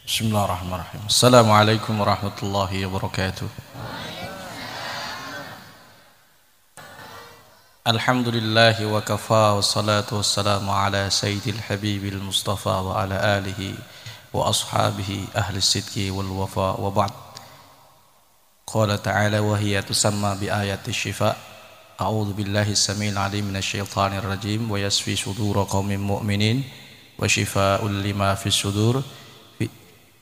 Bismillahirrahmanirrahim. Assalamualaikum warahmatullahi wabarakatuh. Alhamdulillahi wa kafa wa salatu wassalamu ala sayyidil habibil mustafa wa ala alihi wa ashabihi ahli sidqi wal wafa wa ba'd. Qala ta'ala wa hiya tusamma bi ayati shifa. A'udzu billahi samil alim minasy syaithanir rajim wa yasfi sudura qaumin mu'minin wa shifaa'un lima fis sudur.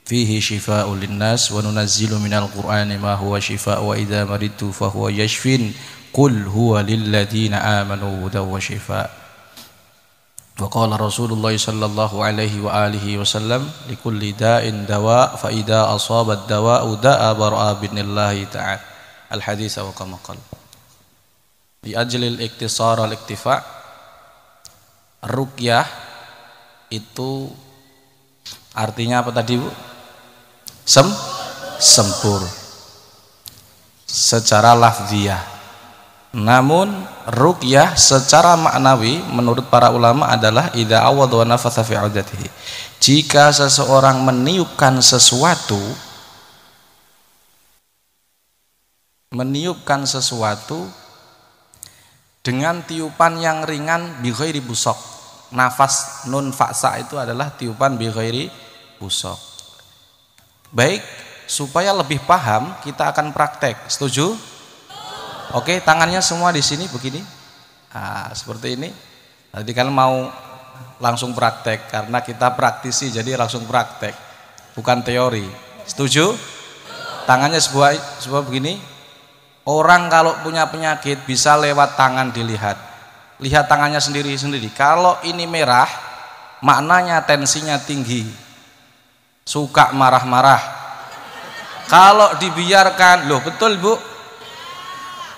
Fihi shifa'un linnas wa nunazzilu minal qur'ani ma huwa shifa'un wa idza maridtu fa huwa yashfin qul huwa lil ladzina amanu hudan wa shifaa'. Wa qala Rasulullah sallallahu alaihi wa alihi wasallam likulli da'in dawa' fa idza asaba ad-dawa'u da'a bara'a binillahi ta'ala. Al hadits wa kama qala. Bi ajlil iktisar al iktifa' ruqyah itu artinya apa tadi, Bu? Sempur secara lafziyah. Namun ruqyah secara maknawi menurut para ulama adalah idza awad wa nafatha fi 'udatihi. Jika seseorang meniupkan sesuatu dengan tiupan yang ringan bi ghairi busaq. Nafas nun fa'sa itu adalah tiupan bi ghairi busaq. Baik, supaya lebih paham kita akan praktek. Setuju? Oke, tangannya semua di sini begini. Nah, seperti ini. Jadi kalian mau langsung praktek karena kita praktisi, jadi langsung praktek, bukan teori. Setuju? Tangannya sebuah begini. Orang kalau punya penyakit bisa lewat tangan dilihat. Lihat tangannya sendiri-sendiri. Kalau ini merah, maknanya tensinya tinggi. Suka marah-marah. Kalau dibiarkan, loh betul Bu,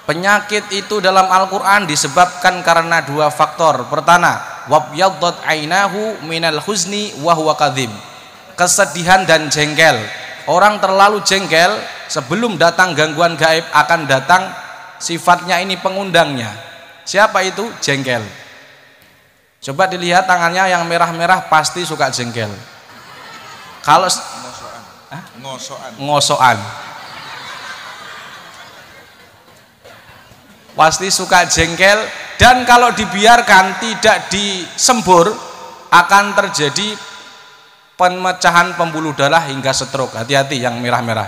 penyakit itu dalam Al-Quran disebabkan karena dua faktor. Pertama, wabyaddat ainahu minal huzni wa huwa kadhim. Kesedihan dan jengkel. Orang terlalu jengkel, sebelum datang gangguan gaib akan datang sifatnya ini pengundangnya. Siapa itu? Jengkel. Coba dilihat tangannya yang merah-merah, pasti suka jengkel. Kalau ngosokan pasti suka jengkel, dan kalau dibiarkan tidak disembur akan terjadi pemecahan pembuluh darah hingga stroke. Hati-hati yang merah-merah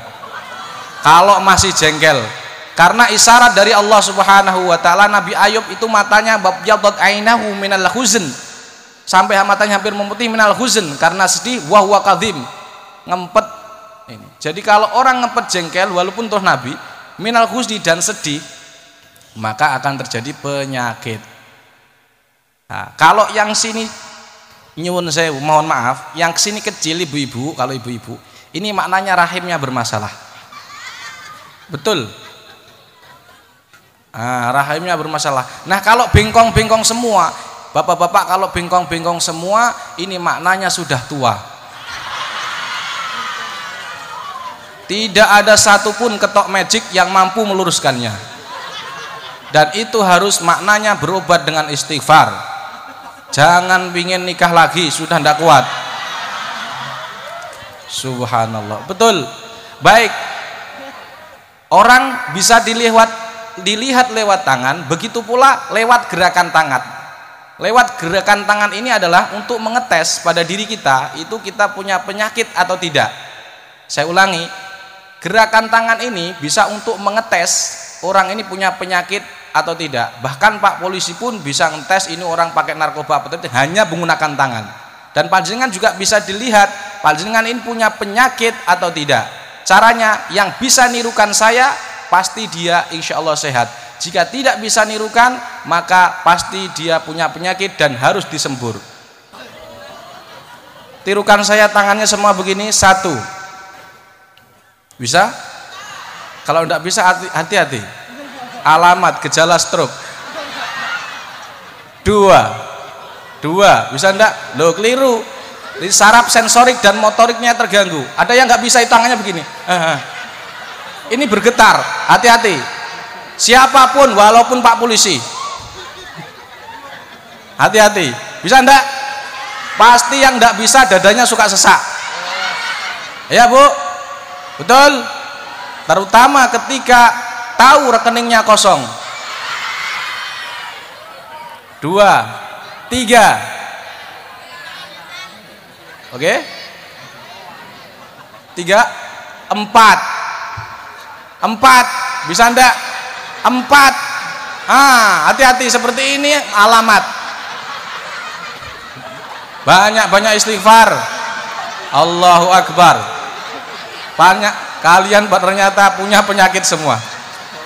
kalau masih jengkel, karena isyarat dari Allah Subhanahu wa taala. Nabi Ayub itu matanya babyaddat ainahu minal huzn, sampai matanya hampir memutih minal huzn karena sedih, wa huwa kadhim, ngempet ini. Jadi kalau orang ngempet jengkel walaupun toh Nabi minal huzni dan sedih, maka akan terjadi penyakit. Nah, kalau yang sini nyuwun sewu, mohon maaf, yang sini kecil ibu-ibu, kalau ibu-ibu ini maknanya rahimnya bermasalah. Betul. Nah, rahimnya bermasalah. Nah, kalau bengkong-bengkong semua, bapak-bapak kalau bengkong-bengkong semua, ini maknanya sudah tua. Tidak ada satupun ketok magic yang mampu meluruskannya. Dan itu harus maknanya berobat dengan istighfar. Jangan pingin nikah lagi, sudah tidak kuat. Subhanallah. Betul. Baik. Orang bisa dilihat lewat tangan, begitu pula lewat gerakan tangan. Lewat gerakan tangan ini adalah untuk mengetes pada diri kita, itu kita punya penyakit atau tidak. Saya ulangi, gerakan tangan ini bisa untuk mengetes orang ini punya penyakit atau tidak. Bahkan Pak Polisi pun bisa ngetes ini orang pakai narkoba atau tidak, hanya menggunakan tangan. Dan panjenengan juga bisa dilihat panjenengan ini punya penyakit atau tidak. Caranya, yang bisa nirukan saya pasti dia insya Allah sehat. Jika tidak bisa nirukan, maka pasti dia punya penyakit dan harus disembur. Tirukan saya tangannya semua begini. 1. Bisa? Kalau tidak bisa hati-hati. Alamat gejala stroke. 2. Bisa enggak? Loh, keliru. Jadi saraf sensorik dan motoriknya terganggu. Ada yang nggak bisa, tangannya begini. Ini bergetar. Hati-hati. Siapapun, walaupun Pak Polisi. Hati-hati. Bisa enggak? Pasti yang tidak bisa dadanya suka sesak. Ya Bu, betul. Terutama ketika tahu rekeningnya kosong. 2, 3. Oke? 3, 4. 4 bisa ndak? 4. Hati-hati, seperti ini alamat. Banyak-banyak istighfar. Allahu Akbar. Banyak kalian ternyata punya penyakit semua.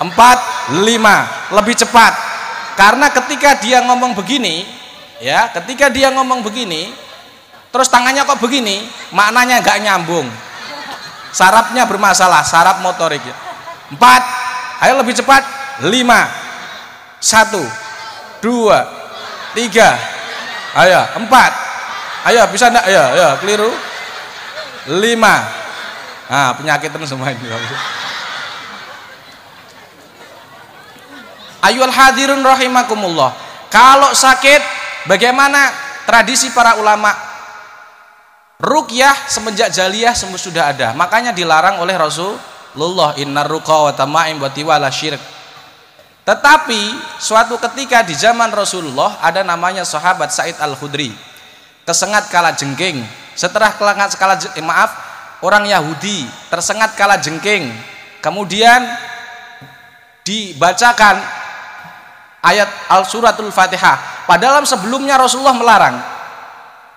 4, 5 lebih cepat. Karena ketika dia ngomong begini, ya, ketika dia ngomong begini, terus tangannya kok begini, maknanya nggak nyambung. Sarafnya bermasalah, saraf motorik. 4, ayo lebih cepat. 5, 1, 2, 3, ayo 4, ayo bisa enggak? Ayo keliru. 5. Penyakitan semua ini. Ayyuhal hadirun rahimakumullah. Kalau sakit, bagaimana tradisi para ulama? Ruqyah semenjak jahiliyah sudah ada. Makanya dilarang oleh Rasulullah, innar ruqa wa tama'im wa tiwala syirik. Tetapi suatu ketika di zaman Rasulullah ada namanya sahabat Sa'id Al-Khudri, kesengat kala jengking. Setelah orang Yahudi tersengat kala jengking, kemudian dibacakan ayat suratul Fatihah. Padahal sebelumnya Rasulullah melarang,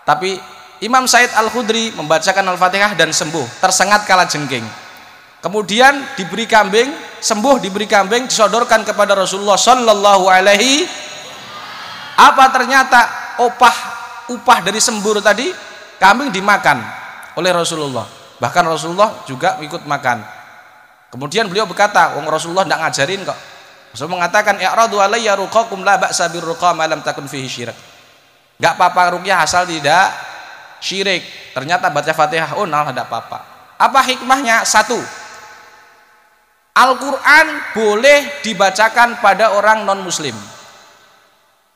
tapi Imam Sa'id Al-Khudri membacakan Al-Fatihah dan sembuh, tersengat kala jengking. Kemudian diberi kambing, sembuh, diberi kambing, disodorkan kepada Rasulullah Sallallahu Alaihi. Apa ternyata upah dari sembur tadi, kambing dimakan oleh Rasulullah. Bahkan Rasulullah juga ikut makan. Kemudian beliau berkata, Rasulullah tidak ngajarin kok. Rasulullah mengatakan, i'radu alayya ruqakum la ba'sa birruqa ma lam takun fihi syirik. Enggak apa-apa ruqyah asal tidak syirik. Ternyata baca Fatihah, tidak apa-apa. Apa hikmahnya? 1, Al-Quran boleh dibacakan pada orang non-muslim.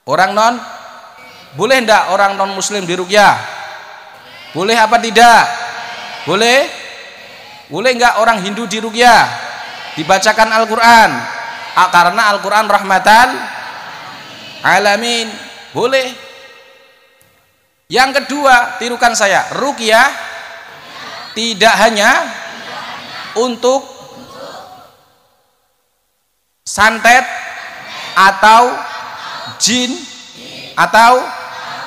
Boleh enggak orang non-muslim diruqyah? Boleh apa tidak? Boleh? Boleh enggak orang Hindu diruqyah? Dibacakan Al-Quran? Karena Al-Quran rahmatan alamin. Boleh. Yang kedua, tirukan saya, ruqyah tidak hanya untuk santet atau jin atau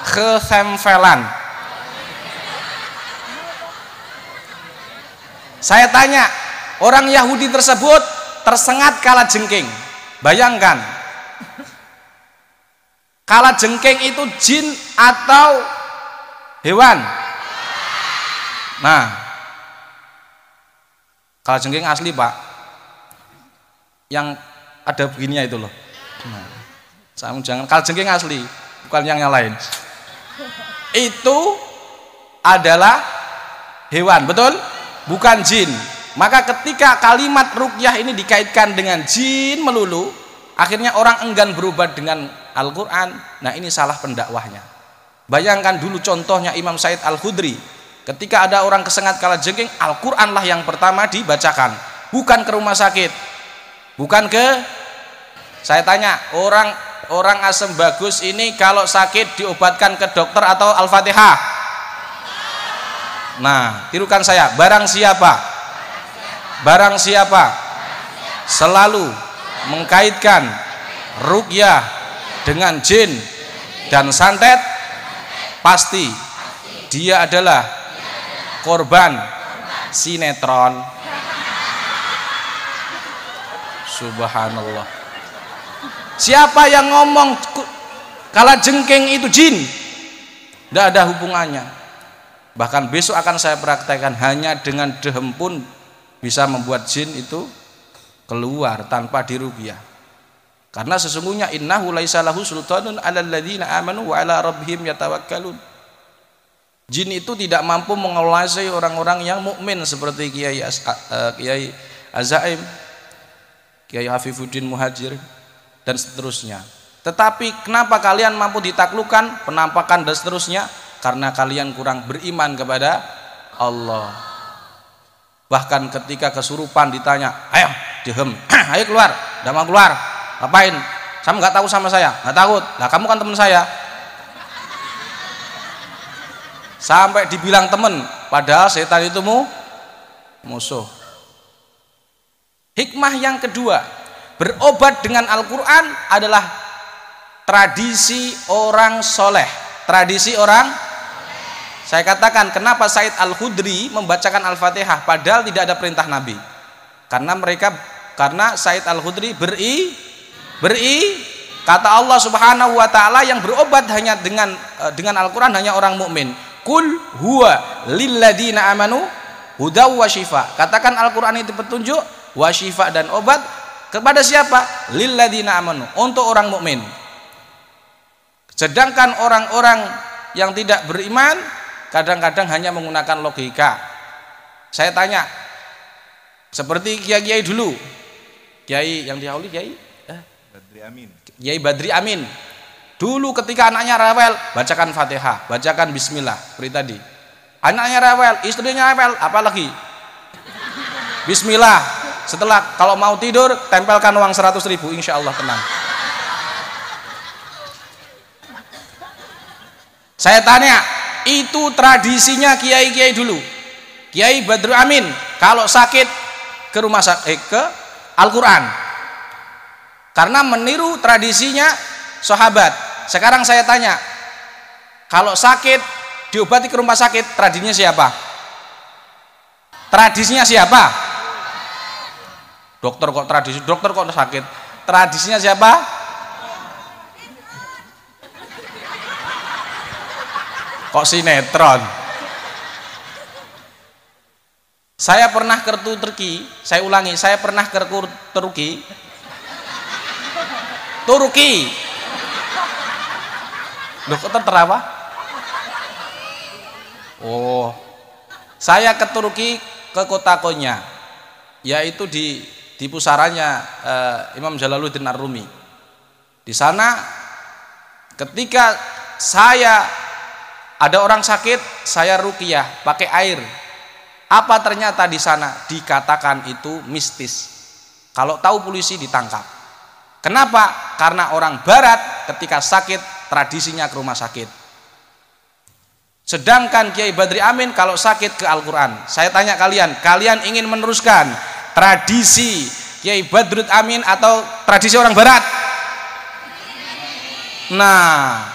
kesempelan. Saya tanya, orang Yahudi tersebut tersengat kala jengking. Bayangkan, kala jengking itu jin atau hewan? Nah, kala jengking asli Pak, yang ada begininya itu loh. Jangan, kala jengking asli, bukan yang lain. Itu adalah hewan, betul? Bukan jin. Maka ketika kalimat ruqyah ini dikaitkan dengan jin melulu, akhirnya orang enggan berubah dengan Al-Quran. Nah, ini salah pendakwahnya. Bayangkan dulu contohnya Imam Sa'id Al-Khudri, ketika ada orang kesengat kala jengking, Al-Quran lah yang pertama dibacakan, bukan ke rumah sakit, bukan ke, saya tanya, orang asem bagus ini kalau sakit diobatkan ke dokter atau Al-Fatihah? Nah, tirukan saya, barang siapa selalu mengkaitkan ruqyah dengan jin dan santet, pasti dia adalah korban sinetron. Subhanallah. Siapa yang ngomong kala jengking itu jin? Tidak ada hubungannya. Bahkan besok akan saya praktekkan, hanya dengan dehem pun bisa membuat jin itu keluar tanpa diruqyah. Karena sesungguhnya innahu laisa lahu sultanun 'alal ladzina amanu wa 'ala rabbihim yatawakkalun. Jin itu tidak mampu menguasai orang-orang yang mukmin seperti Kiai Azaim, Kiai Hafifuddin Muhajir dan seterusnya. Tetapi kenapa kalian mampu ditaklukkan, penampakan dan seterusnya? Karena kalian kurang beriman kepada Allah. Bahkan ketika kesurupan ditanya, ayo dihem, ayo keluar, udah mau keluar, ngapain? Kamu nggak tahu sama saya? Nggak takut. Lah kamu kan teman saya. Sampai dibilang teman, padahal setan itu musuh. Hikmah yang kedua, berobat dengan Al-Quran adalah tradisi orang soleh. Tradisi orang, saya katakan kenapa Said Al-Khudri membacakan Al-Fatihah padahal tidak ada perintah Nabi. Karena Said Al-Khudri kata Allah Subhanahu wa taala yang berobat hanya dengan Al-Quran hanya orang mukmin. Kul huwa lilladzina amanu hudaw wa syifa. Katakan Al-Quran itu petunjuk, wa syifa dan obat kepada siapa? Lilladzina amanu, untuk orang mukmin. Sedangkan orang-orang yang tidak beriman kadang-kadang hanya menggunakan logika. Saya tanya, seperti kiai-kiai dulu, kiai yang dihahuli Kiai Badri Amin. Kiai Badri Amin. Dulu ketika anaknya rewel, bacakan Fatihah, bacakan Bismillah, seperti tadi. Anaknya rewel, istrinya rewel, apalagi Bismillah. Setelah kalau mau tidur, tempelkan uang 100.000, insya Allah tenang. Saya tanya, itu tradisinya kiai-kiai dulu. Kiai Badru Amin kalau sakit ke rumah sakit, ke Al-Quran, karena meniru tradisinya sahabat. Sekarang saya tanya, kalau sakit diobati ke rumah sakit, tradisinya siapa? Tradisinya siapa? Dokter kok tradisi, dokter kok sakit, tradisinya siapa? Kok sinetron? Saya pernah ke Turki, saya ulangi, saya pernah ke Turki. Dokter terapa? Oh, saya ke Turki, ke kota Konya, yaitu di pusaranya Imam Jalaluddin Ar-Rumi. Di sana ketika ada orang sakit, saya ruqyah pakai air. Apa ternyata di sana dikatakan itu mistis. Kalau tahu polisi ditangkap. Kenapa? Karena orang barat ketika sakit tradisinya ke rumah sakit. Sedangkan Kiai Badri Amin kalau sakit ke Al-Quran. Saya tanya kalian ingin meneruskan tradisi Kiai Badrut Amin atau tradisi orang barat? Nah,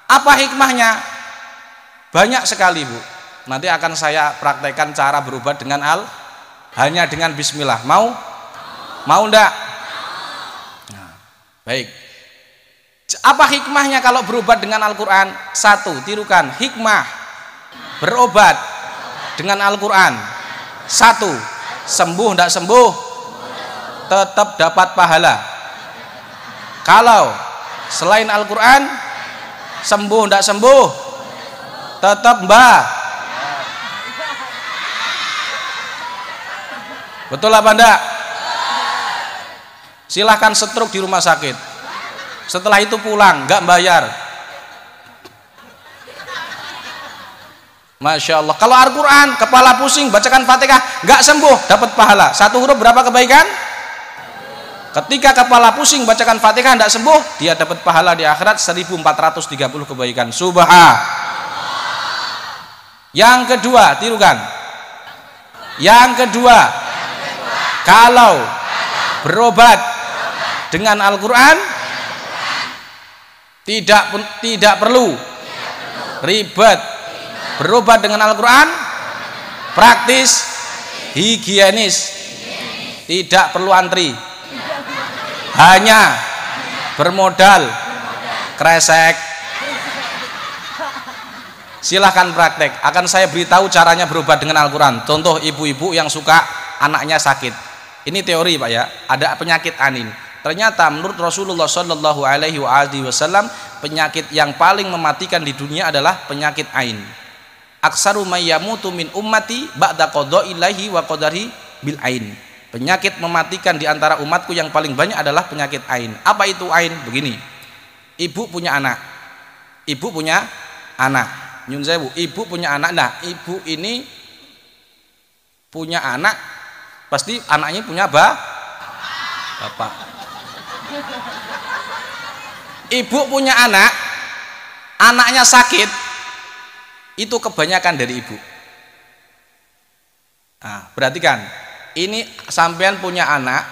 apa hikmahnya? Banyak sekali, Bu. Nanti akan saya praktekkan cara berobat dengan hanya dengan Bismillah. Mau enggak? Nah, baik. Apa hikmahnya kalau berobat dengan Al-Quran? Satu, tirukan hikmah berobat dengan Al-Quran. Satu, sembuh enggak sembuh, tetap dapat pahala. Kalau selain Al-Quran, sembuh enggak sembuh, tetap betul apa enggak? Silahkan stroke di rumah sakit, setelah itu pulang enggak bayar. Masya Allah. Kalau Al-Quran kepala pusing bacakan Fatihah enggak sembuh, dapat pahala. Satu huruf berapa kebaikan? Ketika kepala pusing bacakan Fatihah enggak sembuh, dia dapat pahala di akhirat 1430 kebaikan. Subhanallah. Yang kedua, tirukan. Yang kedua, kalau berobat dengan Al-Quran tidak perlu ribet. Berobat dengan Al-Quran praktis, higienis, tidak perlu antri, hanya bermodal kresek. Silahkan praktek, akan saya beritahu caranya berobat dengan Al-Quran. Contoh ibu-ibu yang suka anaknya sakit, ini teori Pak ya, ada penyakit anin. Ternyata menurut Rasulullah Shallallahu Alaihi Wasallam penyakit yang paling mematikan di dunia adalah penyakit ain. Aksaru mayyamutu min ummati ba'da qada'illahi wa qadari bil ain. Penyakit mematikan di antara umatku yang paling banyak adalah penyakit ain. Apa itu ain? Begini, ibu punya anak, nyun sewu, ibu punya anak. Nah, ibu ini punya anak, pasti anaknya punya bapak. Ibu punya anak, anaknya sakit, itu kebanyakan dari ibu. Nah, perhatikan, ini sampean punya anak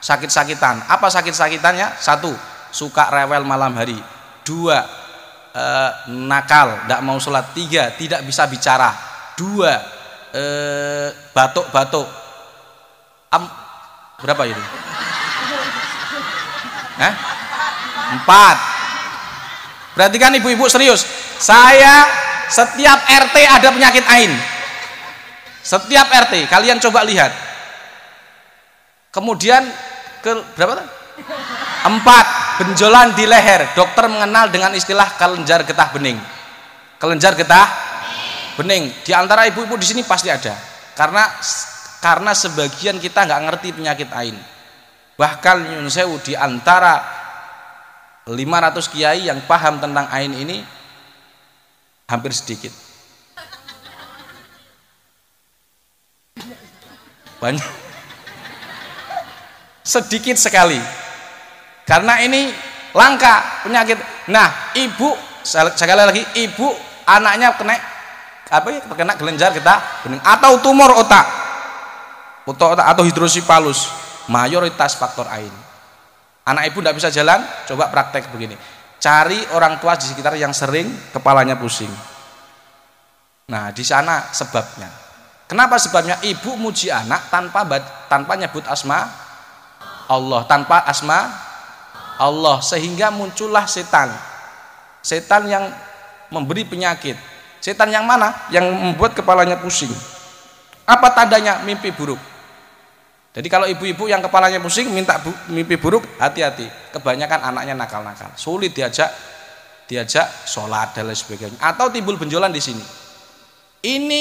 sakit-sakitan. Apa sakit-sakitannya? 1, suka rewel malam hari. 2, nakal, tidak mau sholat. 3, tidak bisa bicara. 2, batuk-batuk. Berapa itu? 4. Perhatikan ibu-ibu, serius. Saya setiap RT ada penyakit ain. Setiap RT, kalian coba lihat. Kemudian berapa? 4, benjolan di leher. Dokter mengenal dengan istilah kelenjar getah bening. Kelenjar getah bening. Di antara ibu-ibu di sini pasti ada. Karena sebagian kita nggak ngerti penyakit ain. Bahkan nyun sewu, di antara 500 kiai yang paham tentang ain ini hampir sedikit. Banyak, sedikit sekali, karena ini langka penyakit. Nah, ibu, sekali lagi, ibu anaknya terkena kelenjar getah bening atau tumor otak atau hidrosipalus, mayoritas faktor ain. Anak ibu tidak bisa jalan, coba praktek begini, cari orang tua di sekitar yang sering kepalanya pusing. Nah, di sana sebabnya. Kenapa sebabnya? Ibu muji anak tanpa nyebut asma Allah, tanpa asma Allah, sehingga muncullah setan yang memberi penyakit. Setan yang mana? Yang membuat kepalanya pusing. Apa tandanya? Mimpi buruk. Jadi kalau ibu-ibu yang kepalanya pusing minta mimpi buruk, hati-hati, kebanyakan anaknya nakal-nakal, sulit diajak sholat dan lain sebagainya, atau timbul benjolan di sini. Ini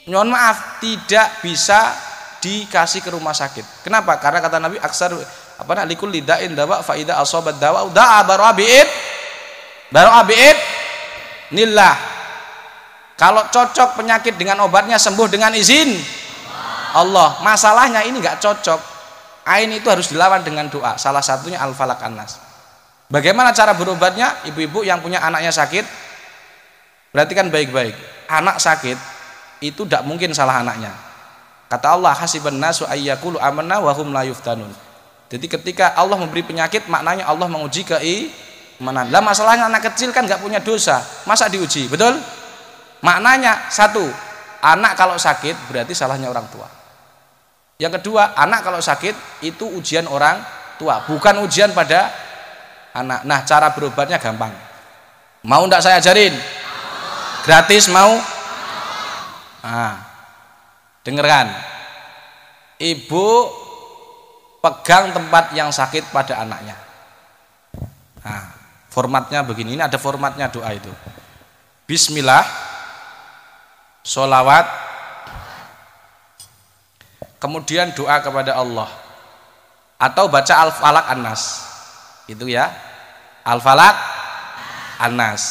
mohon maaf, tidak bisa dikasih ke rumah sakit. Kenapa? Karena kata Nabi, aksar likul lidain dawa fa idza asabat dawa da'a barabi'id nillah. Kalau cocok penyakit dengan obatnya, sembuh dengan izin Allah. Masalahnya ini nggak cocok. Ain itu harus dilawan dengan doa. Salah satunya Al-Falaq An-Nas. Bagaimana cara berobatnya? Ibu-ibu yang punya anaknya sakit, perhatikan baik-baik. Anak sakit itu tidak mungkin salah anaknya. Kata Allah, hasiban nasu ayyaqulu amanna wa hum la yuftanun. Jadi ketika Allah memberi penyakit, maknanya Allah menguji keimanan. Lah masalahnya anak kecil kan nggak punya dosa, masa diuji? Betul? Maknanya 1, anak kalau sakit berarti salahnya orang tua. Yang kedua, anak kalau sakit itu ujian orang tua, bukan ujian pada anak. Nah, cara berobatnya gampang. Mau ndak saya ajarin? Gratis mau? Dengarkan, ibu pegang tempat yang sakit pada anaknya. Formatnya begini, ini ada formatnya doa itu. Bismillah, sholawat, kemudian doa kepada Allah, atau baca Al-Falaq An-Nas, itu ya, Al-Falaq An-Nas.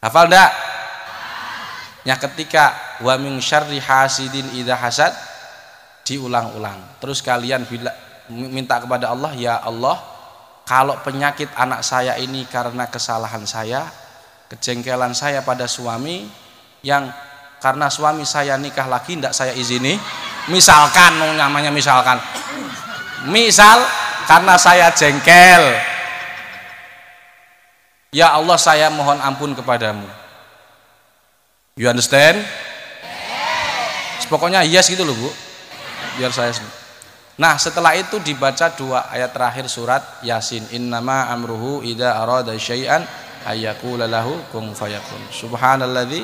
Hafal enggak? Ya, ketika wa min syarri hasidin idza hasad, diulang-ulang. Terus kalian minta kepada Allah, ya Allah, kalau penyakit anak saya ini karena kesalahan saya, kejengkelan saya pada suami, yang karena suami saya nikah lagi tidak saya izini, misalkan namanya misal karena saya jengkel, ya Allah saya mohon ampun kepadamu. You understand? Yes. Pokoknya yes gitu loh Bu, biar saya. Nah, setelah itu dibaca 2 ayat terakhir surat Yasin, innama amruhu idza arada syai'an ayyaqula lahu kun fayakun, subhanalladzi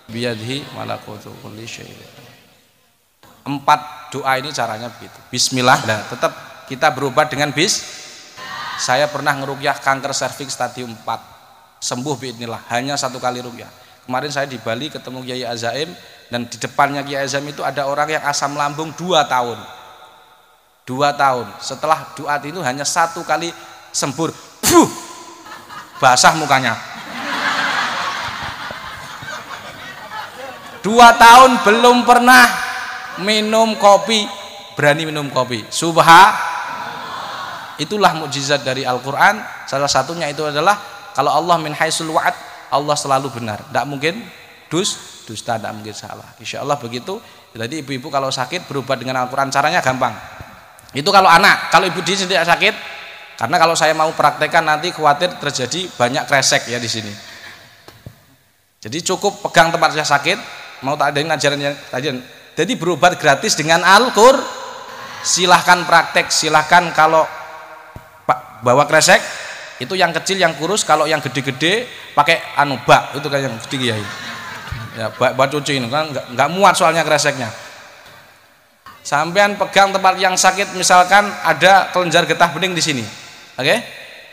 biyadihi malakutu kulli syai'. 4 doa ini caranya begitu. Bismillah. Nah, tetap kita berobat dengan saya pernah ngeruqyah kanker serviks stadium 4, sembuh biidznillah, hanya 1 kali ruqyah. Kemarin saya di Bali ketemu Kiai Azaim, dan di depannya Kiai Azaim itu ada orang yang asam lambung 2 tahun. 2 tahun. Setelah doa itu hanya 1 kali sembur, basah mukanya. 2 tahun belum pernah minum kopi, berani minum kopi. Itulah mukjizat dari Al-Qur'an. Salah satunya itu adalah kalau Allah min haitsul wa'ad, Allah selalu benar. Tidak mungkin dusta, tidak mungkin salah. Insya Allah begitu. Jadi ibu-ibu kalau sakit berobat dengan Al-Qur'an, caranya gampang. Itu kalau anak. Kalau ibu di sini tidak sakit, karena kalau saya mau praktekkan nanti khawatir terjadi banyak kresek ya di sini. Jadi cukup pegang tempat saya sakit, mau tak ada ngajarin kajian. Jadi berobat gratis dengan Al-Qur'an. Silahkan praktek, silahkan. Kalau bawa kresek itu yang kecil yang kurus, kalau yang gede-gede pakai bak itu kan yang gede ya. Ya buat cuci ini kan nggak muat soalnya kreseknya. Sampean pegang tempat yang sakit, misalkan ada kelenjar getah bening di sini. Oke?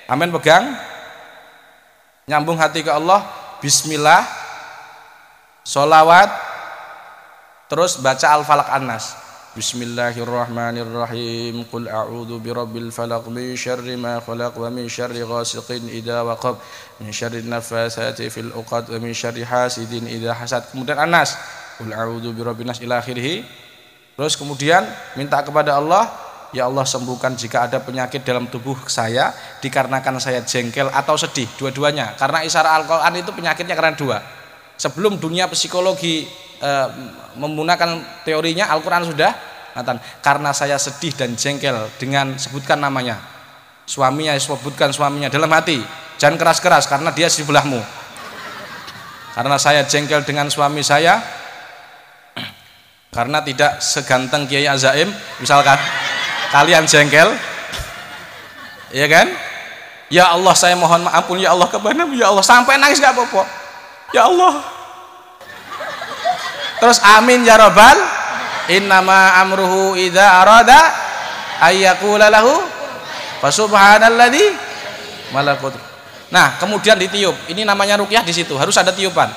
Amin, pegang. Nyambung hati ke Allah, bismillah. Sholawat. Terus baca Al-Falaq An-Nas. Bismillahirrahmanirrahim. Qul a'udzu birabbil falaq min syarri ma khalaq wa min syarri ghasiqin idza waqab min syarri nafatsati fil 'uqad wa min syarri hasidin idza hasad. Kemudian An-Nas. Qul a'udzu birabbin nas ila akhirih. Terus kemudian minta kepada Allah, ya Allah sembuhkan jika ada penyakit dalam tubuh saya dikarenakan saya jengkel atau sedih, dua-duanya. Karena isyarat Al-Qur'an itu penyakitnya karena dua. Sebelum dunia psikologi menggunakan teorinya, Al-Qur'an sudah mengatakan karena saya sedih dan jengkel dengan sebutkan namanya. Suaminya sebutkan suaminya dalam hati. Jangan keras-keras karena dia sebelahmu. Karena saya jengkel dengan suami saya karena tidak seganteng Kiai Azaim, misalkan kalian jengkel, ya kan? Ya Allah saya mohon ampun ya Allah kepadamu ya Allah, sampai nangis gak apa-apa. Ya Allah. Terus amin ya rabbal. Innama amruhu idza arada ayyaqula lahu fasubhanalladzi malakut. Nah, kemudian ditiup. Ini namanya ruqyah di situ, harus ada tiupan.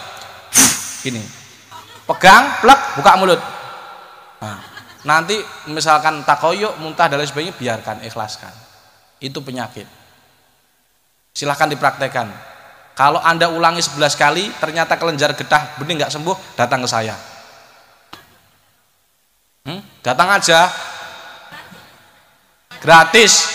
Gini. Pegang, plek, buka mulut. Nah, nanti misalkan takoyuk, muntah dan lain sebagainya, biarkan, ikhlaskan. Itu penyakit. Silahkan dipraktekkan. Kalau Anda ulangi 11 kali, ternyata kelenjar getah bening nggak sembuh, datang ke saya. Datang aja, gratis.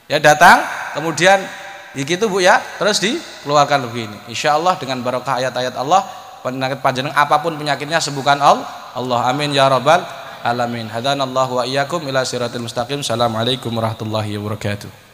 Ya datang, kemudian begitu Bu ya, terus dikeluarkan begini. Insya Allah dengan barokah ayat-ayat Allah, penyakit panjenengan apapun penyakitnya sembuhkan Allah. Amin ya rabbal alamin. Hadanallahu wa iyyakum ila siratal mustaqim. Assalamualaikum warahmatullahi wabarakatuh.